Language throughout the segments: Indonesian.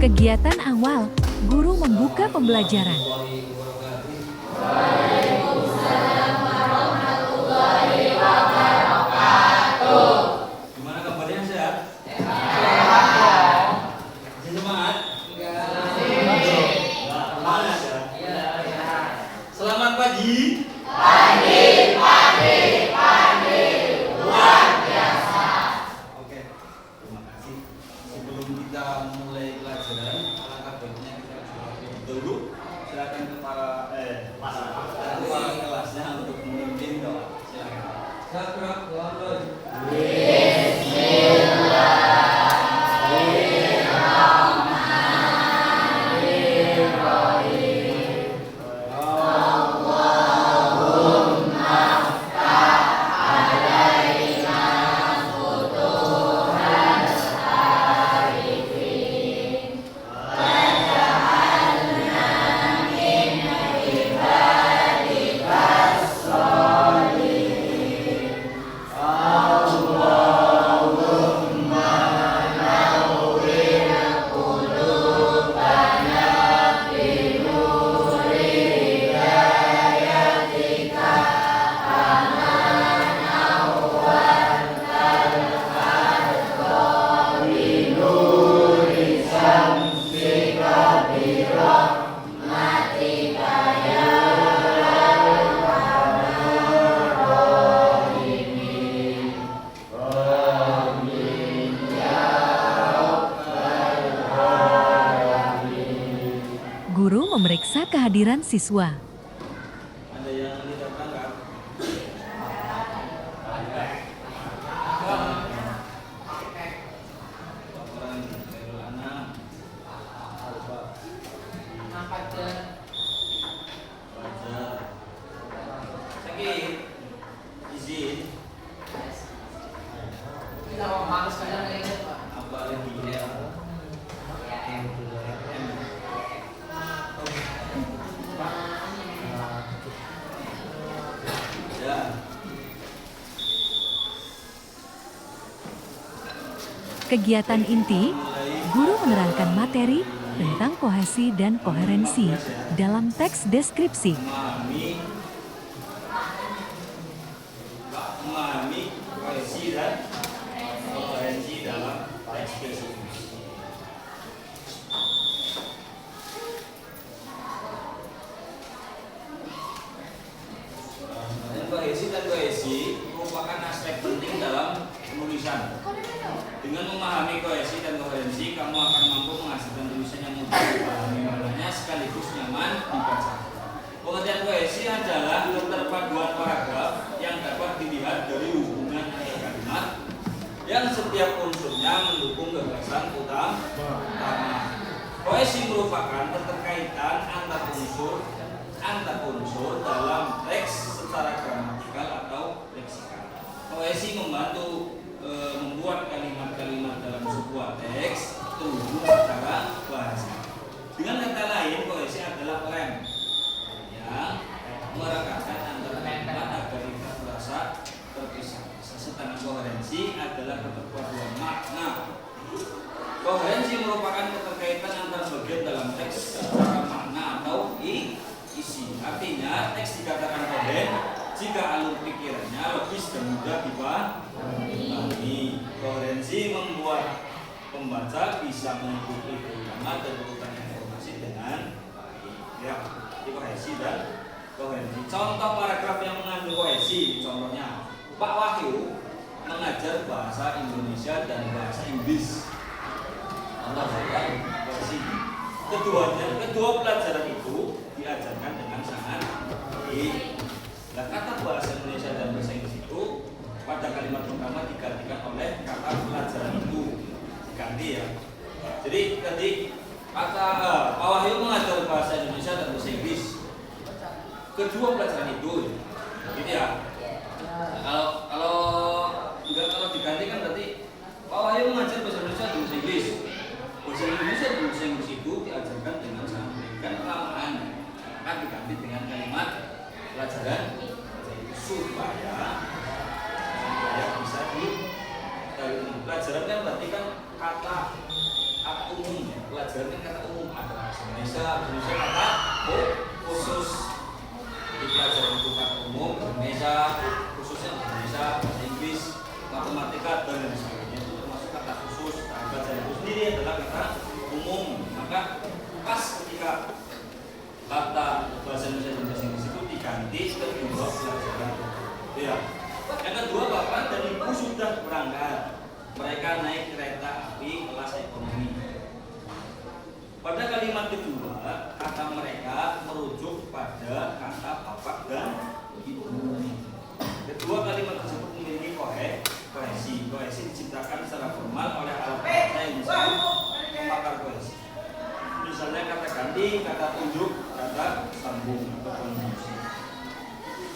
Kegiatan awal, guru membuka pembelajaran. Gimana kabarnya, sehat? Masih semangat? Semangat ya? Selamat pagi. Luar biasa. Oke, terima kasih. Sebelum kita mulai pelajaran, alangkah baiknya kita dulu silakan kepala kelasnya untuk memimpin doa. Silakan. Guru memeriksa kehadiran siswa. Ada yang tidak berangkat? Laporan Khairul Anam. Wajar. Sakit. Izin. Apa lagi ya? Ya. Kegiatan inti, guru menerangkan materi tentang kohesi dan koherensi dalam teks deskripsi. Memahami kohesi dan koherensi dalam teks deskripsi. Kohesi dan kohesi merupakan aspek penting dalam penulisan. Dengan memahami kohesi dan koherensi, kamu akan mampu menghasilkan tulisan yang mudah dipahami maknanya sekaligus nyaman dibaca. Pengertian kohesi adalah keterpaduan paragraf yang dapat dilihat dari hubungan antar kalimat yang setiap unsurnya mendukung gagasan utama. Kohesi merupakan keterkaitan antar unsur dalam teks secara gramatikal atau leksikal. Kohesi membantu membuat kalimat-kalimat dalam sebuah teks terhubung secara bahasa. Dengan kata lain, kohesi adalah lem yang merekatkan antara kalimat agar tidak terasa terpisah. Sedangkan koherensi adalah keterpaduan makna. Koherensi merupakan keterkaitan antar bagian dalam teks secara makna atau isi. Artinya, teks dikatakan kohen jika alur pikirannya logis dan mudah dipahami. Koherensi membuat pembaca bisa mengikuti irama dan urutan informasi dengan baik. Ya, itu kohesi dan koherensi. Contoh paragraf yang mengandung kohesi, contohnya Pak Wahyu mengajar bahasa Indonesia dan bahasa Inggris. Contoh saya kohesi. Kedua pelajaran itu diajarkan dengan sangat baik. Nah, kata bahasa Indonesia dan bahasa Inggris itu pada kalimat pertama digantikan oleh kata pelajaran itu, diganti ya. Jadi tadi kata Pak Wahyu mengajar bahasa Indonesia dan bahasa Inggris. Kedua pelajaran itu, gitu ya. Nah, kalau digantikan berarti Pak Wahyu mengajar bahasa Indonesia dan bahasa Inggris. Bahasa Indonesia dan bahasa Inggris itu diajarkan dengan sangat baik. Kan kelamaan akan diganti dengan kalimat pelajaran supaya bisa di pelajaran kan berarti kan kata umum ya, pelajaran kan kata umum, ada bahasa Indonesia kata khusus. Di pelajaran itu kata umum, Indonesia, khususnya Indonesia, bahasa Inggris, matematika dan lain sebagainya itu termasuk kata khusus. Nah, pelajaran itu sendiri adalah kata umum. Maka pas ketika kata bahasa Indonesia dan bahasa Inggris itu diganti ke dua pelajaran. Ya. Yang kedua, bapak dan ibu sudah berangkat. Mereka naik kereta api kelas ekonomi. Pada kalimat kedua, kata mereka merujuk pada kata bapak dan ibu. Kedua kalimat tersebut memiliki kohesi. Kohesi diciptakan secara formal oleh alat kata yang disebut pemakar kohesi. Misalnya kata ganti, kata tunjuk, kata sambung atau konjungsi.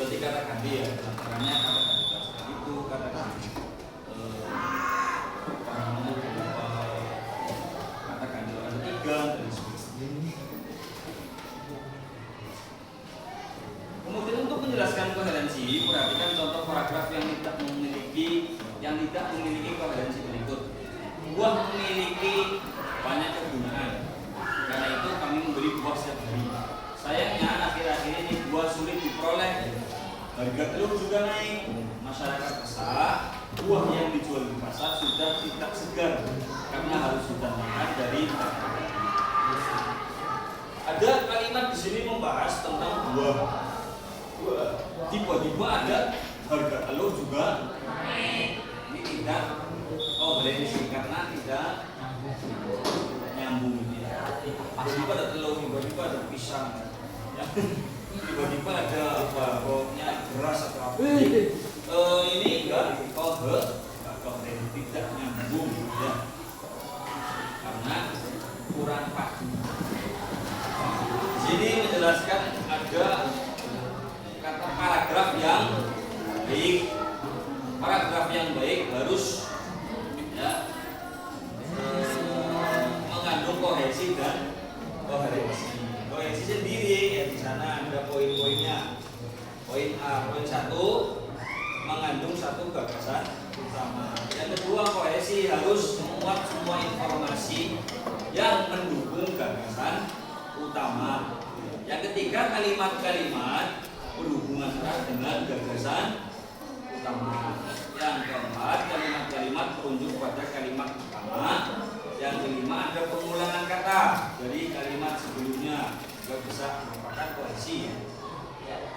Jadi kata ganti ya, antaranya kata ganti itu, kata ganti kata ganti orang ketiga dan sebagainya. Kemudian untuk menjelaskan koherensi, perhatikan contoh paragraf yang tidak memiliki koherensi berikut. Buah memiliki banyak kegunaan. Karena itu kami memberi buah setiap hari. Sayangnya akhir-akhir ini buah sulit diperoleh. Harga telur juga naik. Masyarakat resah. Buah yang dijual di pasar sudah tidak segar karena harus didatangkan dari negara. Ada kalimat di sini membahas tentang buah. Tiba-tiba ada harga telur juga naik. Ini tidak koherensi karena tidak nyambung. Tiba-tiba ada telur, tiba-tiba ada pisang, ya. Tiba-tiba ada apa? Pokoknya beras atau apa? Ini enggak koherensi, tidak nyambung, ya. Karena kurang padu. Jadi menjelaskan ada kata paragraf yang baik. Paragraf yang baik harus ya mengandung kohesi dan koherensi. Kohesi sendiri ya di sana ada poin-poinnya. Poin A, poin 1 mengandung satu gagasan utama. Yang kedua, kohesi harus memuat semua informasi yang mendukung gagasan utama. Yang ketiga, kalimat-kalimat berhubungan erat dengan gagasan utama. Yang keempat, kalimat-kalimat merujuk pada kalimat utama. Yang kelima, ada pengulangan kata dari kalimat sebelumnya juga bisa merupakan kohesi.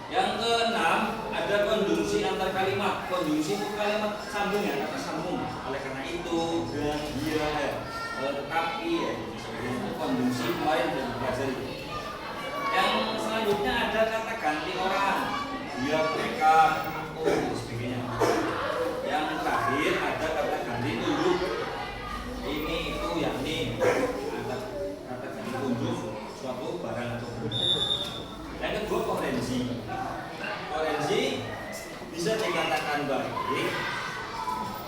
Yang keenam, ada konjungsi antar kalimat. Konjungsi itu kalimat sambung ya, kata sambung. Oleh karena itu, dan dia, tetapi ya, itu konjungsi kemarin dan pelajari. Yang selanjutnya ada kata ganti orang, dia, mereka, aku, dan sebagainya. Yang terakhir ada kata ganti tunjuk, ini, itu, yakni. Kata ganti tunjuk suatu barang atau benda. Yang kedua, koherensi. Koherensi bisa dikatakan baik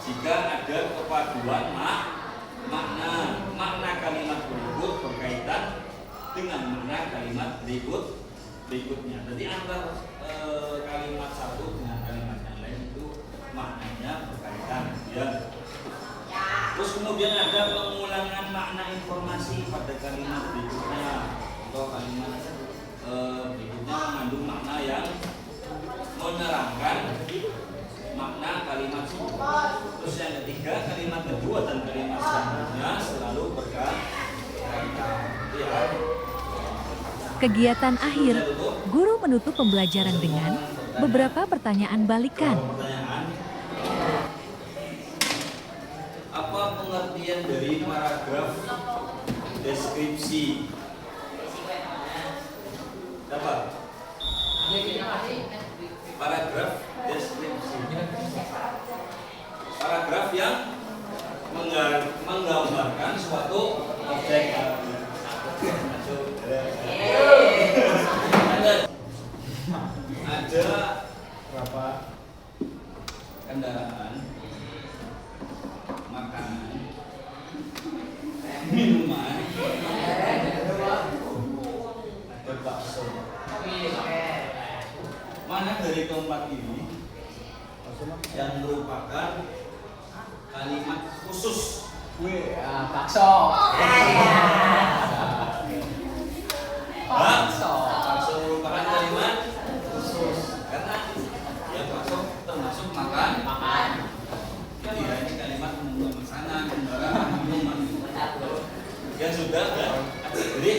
jika ada kepaduan makna kalimat berikut berkaitan dengan makna kalimat berikutnya. Jadi antara kalimat satu dengan kalimat yang lain itu maknanya berkaitan. Ya. Terus kemudian ada pengulangan makna informasi pada kalimat berikutnya atau kalimat berikutnya mengandung makna yang menerangkan makna kalimat sebelumnya. Terus yang ketiga, kalimat kedua dan kalimat selanjutnya selalu berkaitan. Ya. Kegiatan akhir, guru menutup pembelajaran dengan beberapa pertanyaan balikan. Apa pengertian dari paragraf deskripsi? Dapat? Paragraf deskripsi. Paragraf yang menggambarkan suatu objek. Ada berapa kendaraan, makanan, minuman, ada bakso. Mana dari keempat ini yang merupakan kalimat khusus? Bakso. ya. Jadi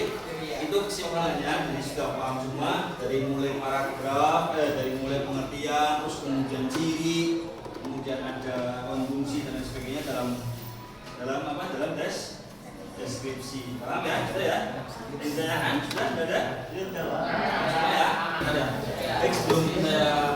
itu kesimpulannya, jadi sudah paham semua dari mulai paragraf, dari mulai pengertian, terus kemudian ciri, kemudian ada konjungsi dan lain sebagainya dalam apa? Dalam deskripsi. Paham ya? Sudah ya? Pertanyaan sudah ada? Sudah ya? Ada. Baik, sebelum saya